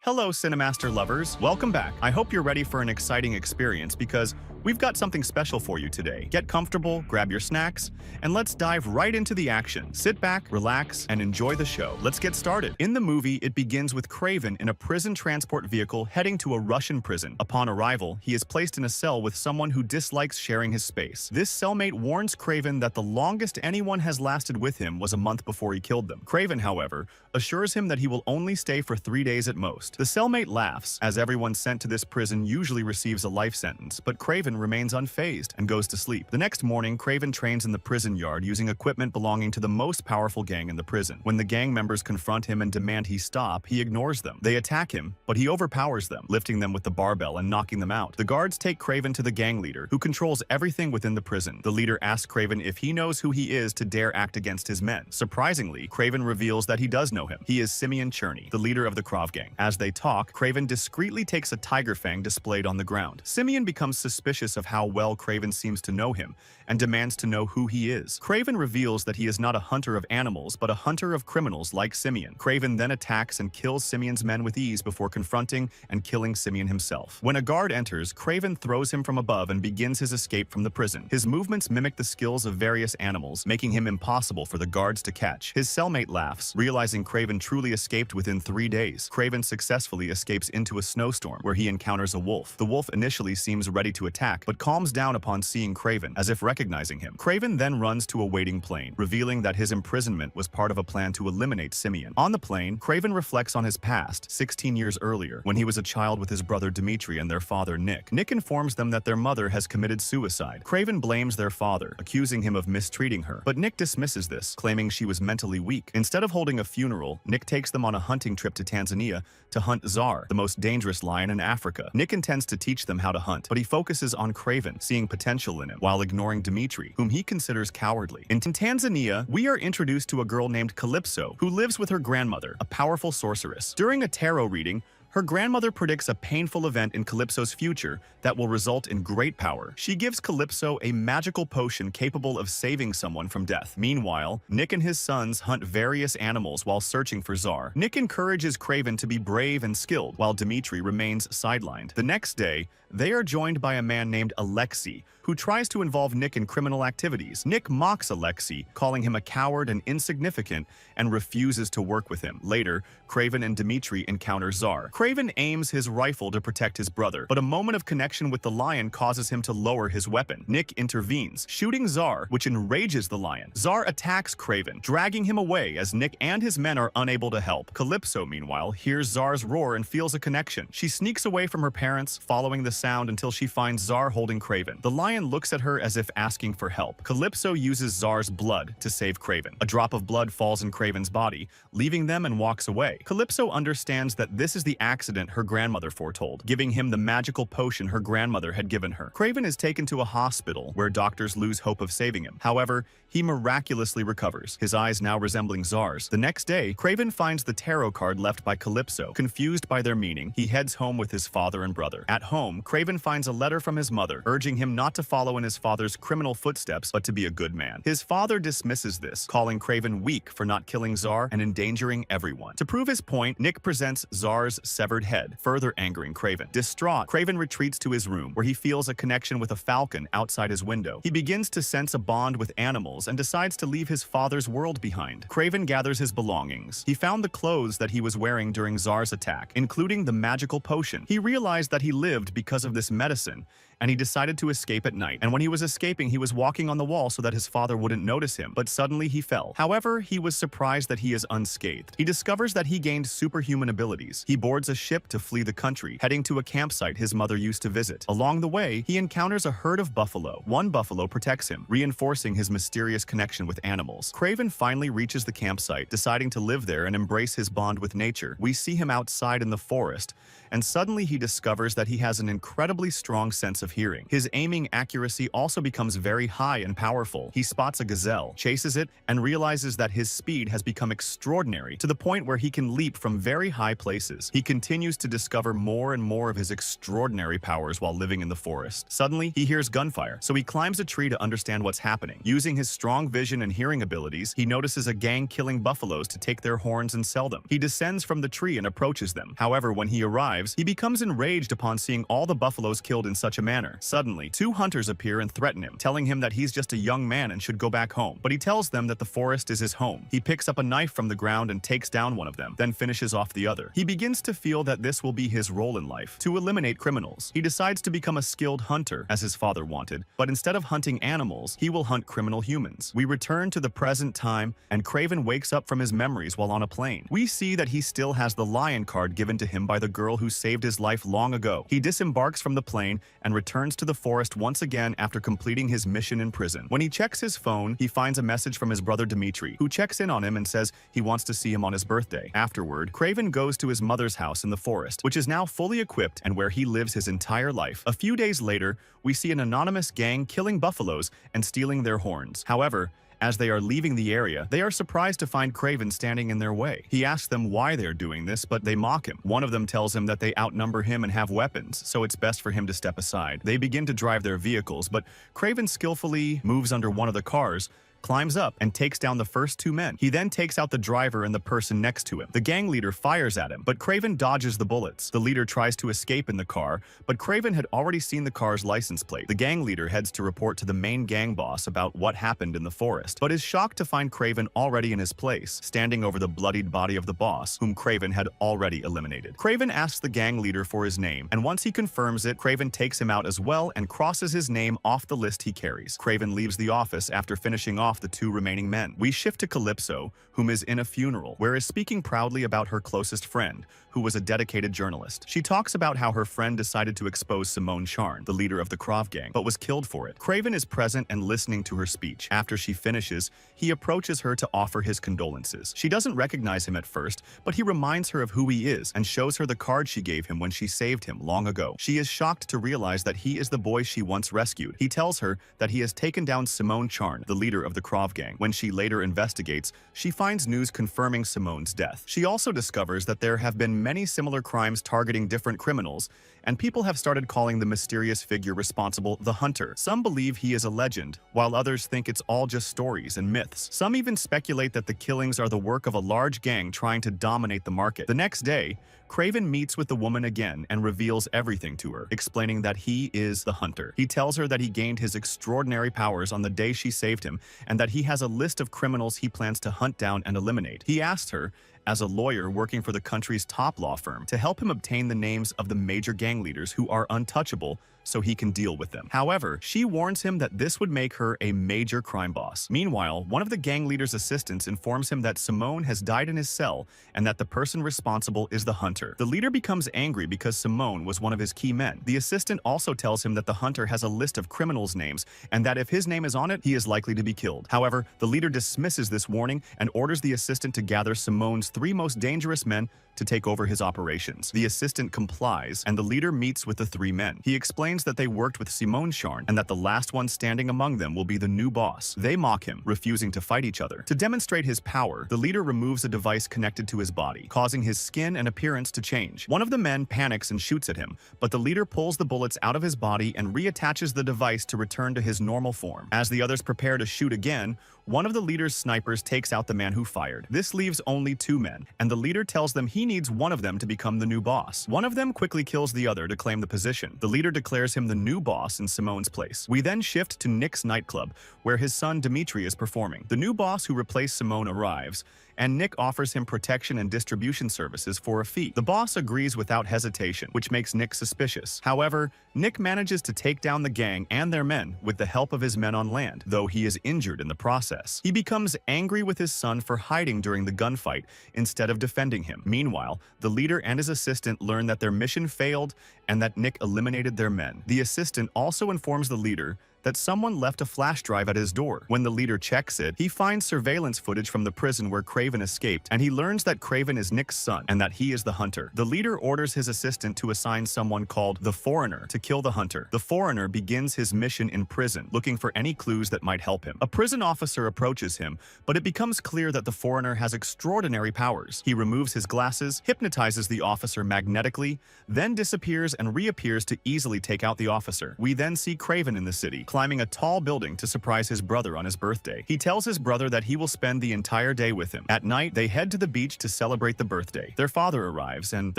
Hello, Cinemaster lovers. Welcome back. I hope you're ready for an exciting experience because we've got something special for you today. Get comfortable, grab your snacks, and let's dive right into the action. Sit back, relax, and enjoy the show. Let's get started. In the movie, it begins with Kraven in a prison transport vehicle heading to a Russian prison. Upon arrival, he is placed in a cell with someone who dislikes sharing his space. This cellmate warns Kraven that the longest anyone has lasted with him was a month before he killed them. Kraven, however, assures him that he will only stay for 3 days at most. The cellmate laughs, as everyone sent to this prison usually receives a life sentence, but Kraven remains unfazed and goes to sleep. The next morning, Kraven trains in the prison yard using equipment belonging to the most powerful gang in the prison. When the gang members confront him and demand he stop, he ignores them. They attack him, but he overpowers them, lifting them with the barbell and knocking them out. The guards take Kraven to the gang leader, who controls everything within the prison. The leader asks Kraven if he knows who he is to dare act against his men. Surprisingly, Kraven reveals that he does know him. He is Simeon Cherney, the leader of the Krav gang. As they talk, Kraven discreetly takes a tiger fang displayed on the ground. Simeon becomes suspicious of how well Kraven seems to know him and demands to know who he is. Kraven reveals that he is not a hunter of animals, but a hunter of criminals like Simeon. Kraven then attacks and kills Simeon's men with ease before confronting and killing Simeon himself. When a guard enters, Kraven throws him from above and begins his escape from the prison. His movements mimic the skills of various animals, making him impossible for the guards to catch. His cellmate laughs, realizing Kraven truly escaped within 3 days. Kraven successfully escapes into a snowstorm, where he encounters a wolf. The wolf initially seems ready to attack, but calms down upon seeing Kraven, as if recognizing him. Kraven then runs to a waiting plane, revealing that his imprisonment was part of a plan to eliminate Simeon. On the plane, Kraven reflects on his past, 16 years earlier, when he was a child with his brother Dmitri and their father Nick. Nick informs them that their mother has committed suicide. Kraven blames their father, accusing him of mistreating her, but Nick dismisses this, claiming she was mentally weak. Instead of holding a funeral, Nick takes them on a hunting trip to Tanzania to hunt Zar, the most dangerous lion in Africa. Nick intends to teach them how to hunt, but he focuses on Kraven, seeing potential in him, while ignoring Dmitri, whom he considers cowardly. In Tanzania, we are introduced to a girl named Calypso, who lives with her grandmother, a powerful sorceress. During a tarot reading, her grandmother predicts a painful event in Calypso's future that will result in great power. She gives Calypso a magical potion capable of saving someone from death. Meanwhile, Nick and his sons hunt various animals while searching for Zar. Nick encourages Kraven to be brave and skilled, while Dmitri remains sidelined. The next day, they are joined by a man named Alexei, who tries to involve Nick in criminal activities. Nick mocks Alexei, calling him a coward and insignificant, and refuses to work with him. Later, Kraven and Dmitri encounter Zar. Kraven aims his rifle to protect his brother, but a moment of connection with the lion causes him to lower his weapon. Nick intervenes, shooting Zar, which enrages the lion. Zar attacks Kraven, dragging him away as Nick and his men are unable to help. Calypso, meanwhile, hears Zar's roar and feels a connection. She sneaks away from her parents, following the sound until she finds Zar holding Kraven. The lion looks at her as if asking for help. Calypso uses Zar's blood to save Kraven. A drop of blood falls in Kraven's body, leaving them and walks away. Calypso understands that this is the accident her grandmother foretold, giving him the magical potion her grandmother had given her. Kraven is taken to a hospital where doctors lose hope of saving him. However, he miraculously recovers, his eyes now resembling Zar's. The next day, Kraven finds the tarot card left by Calypso. Confused by their meaning, he heads home with his father and brother. At home, Kraven finds a letter from his mother, urging him not to follow in his father's criminal footsteps, but to be a good man. His father dismisses this, calling Kraven weak for not killing Zar and endangering everyone. To prove his point, Nick presents Zar's severed head, further angering Kraven. Distraught, Kraven retreats to his room, where he feels a connection with a falcon outside his window. He begins to sense a bond with animals and decides to leave his father's world behind. Kraven gathers his belongings. He found the clothes that he was wearing during Zar's attack, including the magical potion. He realized that he lived because of this medicine, and he decided to escape at night. And when he was escaping, he was walking on the wall so that his father wouldn't notice him, but suddenly he fell. However, he was surprised that he is unscathed. He discovers that he gained superhuman abilities. He boards a ship to flee the country, heading to a campsite his mother used to visit. Along the way, he encounters a herd of buffalo. One buffalo protects him, reinforcing his mysterious connection with animals. Kraven finally reaches the campsite, deciding to live there and embrace his bond with nature. We see him outside in the forest, and suddenly he discovers that he has an incredibly strong sense of of hearing. His aiming accuracy also becomes very high and powerful. He spots a gazelle, chases it, and realizes that his speed has become extraordinary to the point where he can leap from very high places. He continues to discover more and more of his extraordinary powers while living in the forest. Suddenly, he hears gunfire, so he climbs a tree to understand what's happening. Using his strong vision and hearing abilities, he notices a gang killing buffaloes to take their horns and sell them. He descends from the tree and approaches them. However, when he arrives, he becomes enraged upon seeing all the buffaloes killed in such a manner. Suddenly, two hunters appear and threaten him, telling him that he's just a young man and should go back home. But he tells them that the forest is his home. He picks up a knife from the ground and takes down one of them, then finishes off the other. He begins to feel that this will be his role in life, to eliminate criminals. He decides to become a skilled hunter, as his father wanted, but instead of hunting animals, he will hunt criminal humans. We return to the present time, and Kraven wakes up from his memories while on a plane. We see that he still has the lion card given to him by the girl who saved his life long ago. He disembarks from the plane and returns to the forest once again after completing his mission in prison. When he checks his phone, he finds a message from his brother Dimitri, who checks in on him and says he wants to see him on his birthday. Afterward, Kraven goes to his mother's house in the forest, which is now fully equipped and where he lives his entire life. A few days later, we see an anonymous gang killing buffaloes and stealing their horns. However, as they are leaving the area, they are surprised to find Kraven standing in their way. He asks them why they're doing this, but they mock him. One of them tells him that they outnumber him and have weapons, so it's best for him to step aside. They begin to drive their vehicles, but Kraven skillfully moves under one of the cars, climbs up, and takes down the first two men. He then takes out the driver and the person next to him. The gang leader fires at him, but Kraven dodges the bullets. The leader tries to escape in the car, but Kraven had already seen the car's license plate. The gang leader heads to report to the main gang boss about what happened in the forest, but is shocked to find Kraven already in his place, standing over the bloodied body of the boss, whom Kraven had already eliminated. Kraven asks the gang leader for his name, and once he confirms it, Kraven takes him out as well and crosses his name off the list he carries. Kraven leaves the office after finishing off the two remaining men. We shift to Calypso, whom is in a funeral, where is speaking proudly about her closest friend, who was a dedicated journalist. She talks about how her friend decided to expose Simone Charn, the leader of the Krav gang, but was killed for it. Kraven is present and listening to her speech. After she finishes, he approaches her to offer his condolences. She doesn't recognize him at first, but he reminds her of who he is and shows her the card she gave him when she saved him long ago. She is shocked to realize that he is the boy she once rescued. He tells her that he has taken down Simone Charn, the leader of the Krav gang. When she later investigates, she finds news confirming Simone's death. She also discovers that there have been many similar crimes targeting different criminals, and people have started calling the mysterious figure responsible the Hunter. Some believe he is a legend, while others think it's all just stories and myths. Some even speculate that the killings are the work of a large gang trying to dominate the market. The next day, Kraven meets with the woman again and reveals everything to her, explaining that he is the Hunter. He tells her that he gained his extraordinary powers on the day she saved him, and that he has a list of criminals he plans to hunt down and eliminate. He asked her, as a lawyer working for the country's top law firm, to help him obtain the names of the major gang leaders who are untouchable so he can deal with them. However, she warns him that this would make her a major crime boss. Meanwhile, one of the gang leader's assistants informs him that Simone has died in his cell and that the person responsible is the Hunter. The leader becomes angry because Simone was one of his key men. The assistant also tells him that the Hunter has a list of criminals' names and that if his name is on it, he is likely to be killed. However, the leader dismisses this warning and orders the assistant to gather Simone's three most dangerous men to take over his operations. The assistant complies, and the leader meets with the three men. He explains that they worked with Simone Charn and that the last one standing among them will be the new boss. They mock him, refusing to fight each other. To demonstrate his power, the leader removes a device connected to his body, causing his skin and appearance to change. One of the men panics and shoots at him, but the leader pulls the bullets out of his body and reattaches the device to return to his normal form. As the others prepare to shoot again, one of the leader's snipers takes out the man who fired. This leaves only two men, and the leader tells them he needs one of them to become the new boss. One of them quickly kills the other to claim the position. The leader declares him the new boss in Simone's place. We then shift to Nick's nightclub, where his son Dimitri is performing. The new boss who replaced Simone arrives, and Nick offers him protection and distribution services for a fee. The boss agrees without hesitation, which makes Nick suspicious. However, Nick manages to take down the gang and their men with the help of his men on land, though he is injured in the process. He becomes angry with his son for hiding during the gunfight instead of defending him. Meanwhile, the leader and his assistant learn that their mission failed and that Nick eliminated their men. The assistant also informs the leader that someone left a flash drive at his door. When the leader checks it, he finds surveillance footage from the prison where Kraven escaped, and he learns that Kraven is Nick's son and that he is the hunter. The leader orders his assistant to assign someone called the Foreigner to kill the hunter. The Foreigner begins his mission in prison, looking for any clues that might help him. A prison officer approaches him, but it becomes clear that the Foreigner has extraordinary powers. He removes his glasses, hypnotizes the officer magnetically, then disappears and reappears to easily take out the officer. We then see Kraven in the city, climbing a tall building to surprise his brother on his birthday. He tells his brother that he will spend the entire day with him. At night, they head to the beach to celebrate the birthday. Their father arrives, and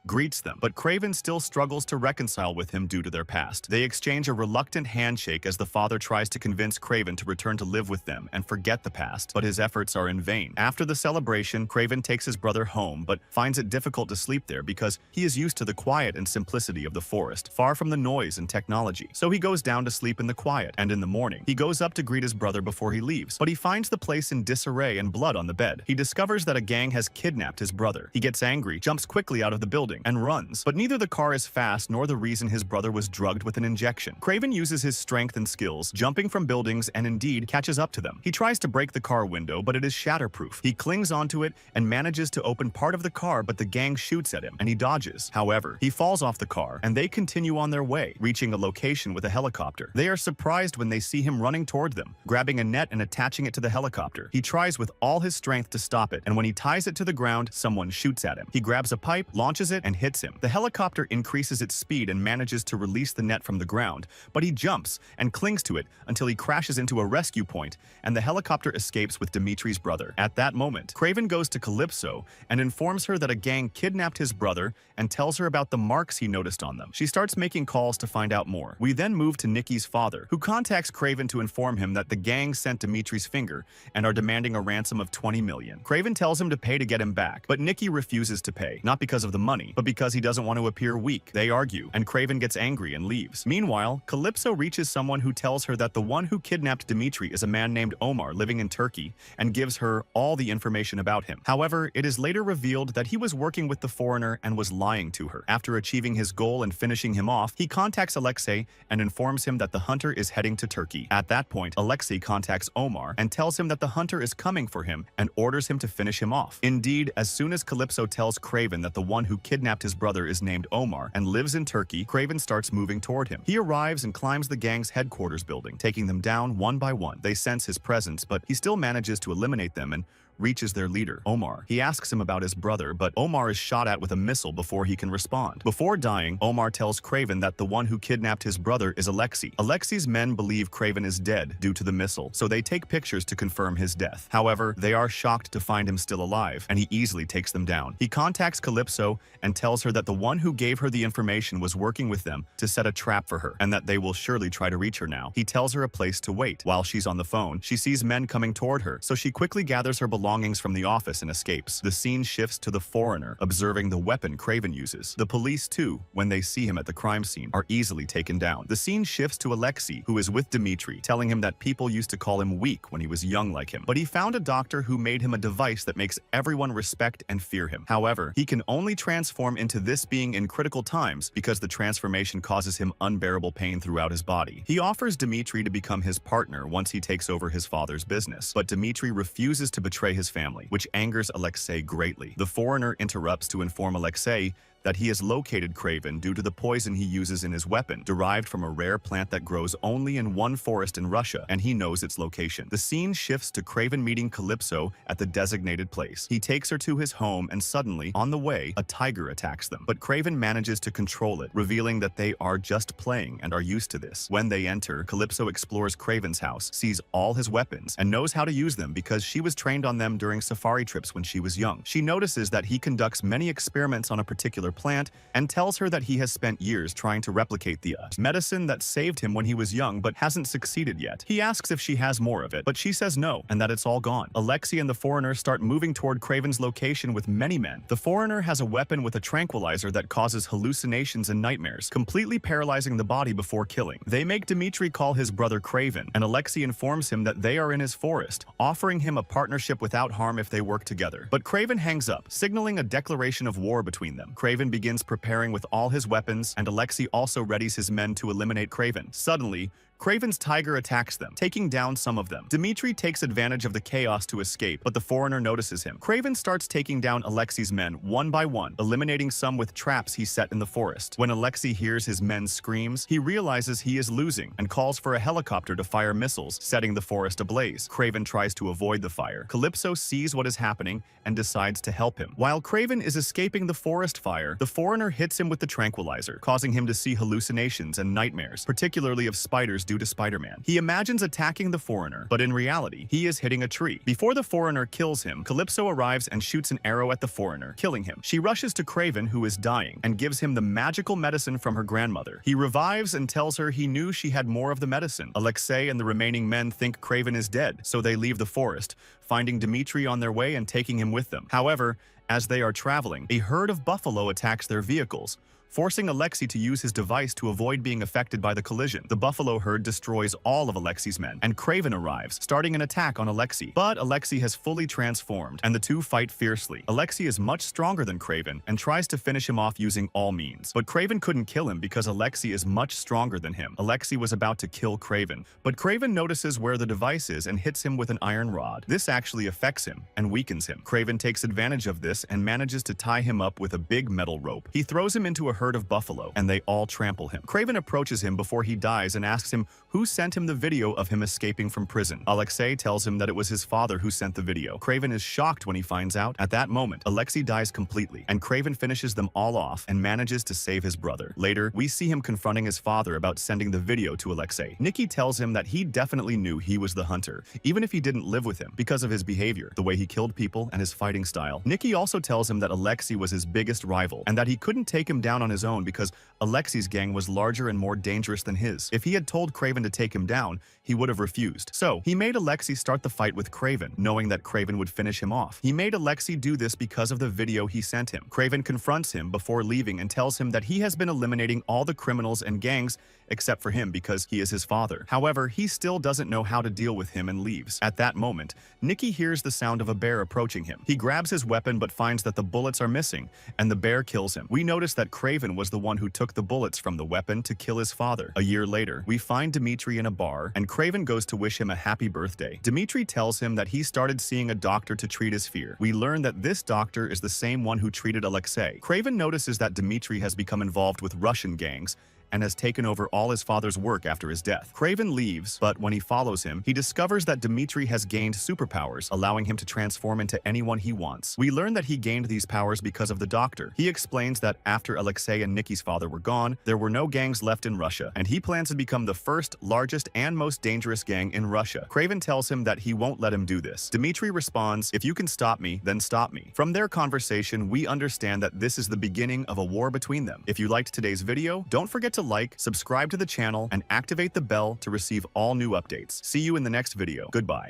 greets them, but Kraven still struggles to reconcile with him due to their past. They exchange a reluctant handshake as the father tries to convince Kraven to return to live with them and forget the past, but his efforts are in vain. After the celebration, Kraven takes his brother home, but finds it difficult to sleep there because he is used to the quiet and simplicity of the forest, far from the noise and technology. So he goes down to sleep in the quiet, and in the morning, he goes up to greet his brother before he leaves, but he finds the place in disarray and blood on the bed. He discovers that a gang has kidnapped his brother. He gets angry, jumps quickly out of the building, and runs, but neither the car is fast nor the reason his brother was drugged with an injection. Kraven uses his strength and skills, jumping from buildings, and indeed catches up to them. He tries to break the car window, but it is shatterproof. He clings onto it and manages to open part of the car, but the gang shoots at him, and he dodges. However, he falls off the car, and they continue on their way, reaching a location with a helicopter. They are surprised when they see him running toward them, grabbing a net and attaching it to the helicopter. He tries with all his strength to stop it, and when he ties it to the ground, someone shoots at him. He grabs a pipe, launches it, and hits him. The helicopter increases its speed and manages to release the net from the ground, but he jumps and clings to it until he crashes into a rescue point, and the helicopter escapes with Dimitri's brother. At that moment, Kraven goes to Calypso and informs her that a gang kidnapped his brother and tells her about the marks he noticed on them. She starts making calls to find out more. We then move to Nikki's father, who contacts Kraven to inform him that the gang sent Dimitri's finger and are demanding a ransom of 20 million. Kraven tells him to pay to get him back, but Nikki refuses to pay, not because of the money, but because he doesn't want to appear weak. They argue, and Kraven gets angry and leaves. Meanwhile, Calypso reaches someone who tells her that the one who kidnapped Dimitri is a man named Omar living in Turkey and gives her all the information about him. However, it is later revealed that he was working with the Foreigner and was lying to her. After achieving his goal and finishing him off, he contacts Alexei and informs him that the hunter is heading to Turkey. At that point, Alexei contacts Omar and tells him that the hunter is coming for him and orders him to finish him off. Indeed, as soon as Calypso tells Kraven that the one who kidnapped his brother is named Omar and lives in Turkey, Kraven starts moving toward him. He arrives and climbs the gang's headquarters building, taking them down one by one. They sense his presence, but he still manages to eliminate them and reaches their leader, Omar. He asks him about his brother, but Omar is shot at with a missile before he can respond. Before dying, Omar tells Kraven that the one who kidnapped his brother is Alexei. Alexei's men believe Kraven is dead due to the missile, so they take pictures to confirm his death. However, they are shocked to find him still alive, and he easily takes them down. He contacts Calypso and tells her that the one who gave her the information was working with them to set a trap for her, and that they will surely try to reach her now. He tells her a place to wait. While she's on the phone, she sees men coming toward her, so she quickly gathers her belongings from the office and escapes. The scene shifts to the Foreigner, observing the weapon Kraven uses. The police, too, when they see him at the crime scene, are easily taken down. The scene shifts to Alexei, who is with Dimitri, telling him that people used to call him weak when he was young like him, but he found a doctor who made him a device that makes everyone respect and fear him. However, he can only transform into this being in critical times because the transformation causes him unbearable pain throughout his body. He offers Dimitri to become his partner once he takes over his father's business, but Dimitri refuses to betray his family, which angers Alexei greatly. The Foreigner interrupts to inform Alexei that he has located Kraven due to the poison he uses in his weapon, derived from a rare plant that grows only in one forest in Russia, and he knows its location. The scene shifts to Kraven meeting Calypso at the designated place. He takes her to his home, and suddenly, on the way, a tiger attacks them. But Kraven manages to control it, revealing that they are just playing and are used to this. When they enter, Calypso explores Kraven's house, sees all his weapons, and knows how to use them because she was trained on them during safari trips when she was young. She notices that he conducts many experiments on a particular plant and tells her that he has spent years trying to replicate the medicine that saved him when he was young but hasn't succeeded yet. He asks if she has more of it, but she says no and that it's all gone. Alexei and the Foreigner start moving toward Kraven's location with many men. The Foreigner has a weapon with a tranquilizer that causes hallucinations and nightmares, completely paralyzing the body before killing. They make Dimitri call his brother Kraven, and Alexei informs him that they are in his forest, offering him a partnership without harm if they work together. But Kraven hangs up, signaling a declaration of war between them. Kraven begins preparing with all his weapons, and Alexei also readies his men to eliminate Kraven. Suddenly, Kraven's tiger attacks them, taking down some of them. Dmitri takes advantage of the chaos to escape, but the foreigner notices him. Kraven starts taking down Alexei's men one by one, eliminating some with traps he set in the forest. When Alexei hears his men's screams, he realizes he is losing and calls for a helicopter to fire missiles, setting the forest ablaze. Kraven tries to avoid the fire. Calypso sees what is happening and decides to help him. While Kraven is escaping the forest fire, the foreigner hits him with the tranquilizer, causing him to see hallucinations and nightmares, particularly of spiders due to Spider-Man. He imagines attacking the foreigner, but in reality, he is hitting a tree. Before the foreigner kills him, Calypso arrives and shoots an arrow at the foreigner, killing him. She rushes to Kraven, who is dying, and gives him the magical medicine from her grandmother. He revives and tells her he knew she had more of the medicine. Alexei and the remaining men think Kraven is dead, so they leave the forest, finding Dmitri on their way and taking him with them. However, as they are traveling, a herd of buffalo attacks their vehicles, forcing Alexei to use his device to avoid being affected by the collision. The buffalo herd destroys all of Alexei's men, and Kraven arrives, starting an attack on Alexei. But Alexei has fully transformed, and the two fight fiercely. Alexei is much stronger than Kraven and tries to finish him off using all means. But Kraven couldn't kill him because Alexei is much stronger than him. Alexei was about to kill Kraven, but Kraven notices where the device is and hits him with an iron rod. This actually affects him and weakens him. Kraven takes advantage of this and manages to tie him up with a big metal rope. He throws him into a herd of buffalo, and they all trample him. Kraven approaches him before he dies and asks him who sent him the video of him escaping from prison. Alexei tells him that it was his father who sent the video. Kraven is shocked when he finds out. At that moment, Alexei dies completely, and Kraven finishes them all off and manages to save his brother. Later, we see him confronting his father about sending the video to Alexei. Nikki tells him that he definitely knew he was the hunter, even if he didn't live with him, because of his behavior, the way he killed people, and his fighting style. Nikki also tells him that Alexei was his biggest rival, and that he couldn't take him down on his own because Alexei's gang was larger and more dangerous than his. If he had told Kraven to take him down, he would have refused. So, he made Alexei start the fight with Kraven, knowing that Kraven would finish him off. He made Alexei do this because of the video he sent him. Kraven confronts him before leaving and tells him that he has been eliminating all the criminals and gangs except for him because he is his father. However, he still doesn't know how to deal with him and leaves. At that moment, Nikki hears the sound of a bear approaching him. He grabs his weapon but finds that the bullets are missing, and the bear kills him. We notice that Kraven was the one who took the bullets from the weapon to kill his father. A year later, we find Dmitri in a bar, and Kraven goes to wish him a happy birthday. Dmitri tells him that he started seeing a doctor to treat his fear. We learn that this doctor is the same one who treated Alexei. Kraven notices that Dmitri has become involved with Russian gangs and has taken over all his father's work after his death. Kraven leaves, but when he follows him, he discovers that Dmitri has gained superpowers, allowing him to transform into anyone he wants. We learn that he gained these powers because of the doctor. He explains that after Alexei and Nikki's father were gone, there were no gangs left in Russia, and he plans to become the first, largest, and most dangerous gang in Russia. Kraven tells him that he won't let him do this. Dmitri responds, "If you can stop me, then stop me." From their conversation, we understand that this is the beginning of a war between them. If you liked today's video, don't forget to like, subscribe to the channel, and activate the bell to receive all new updates. See you in the next video. Goodbye.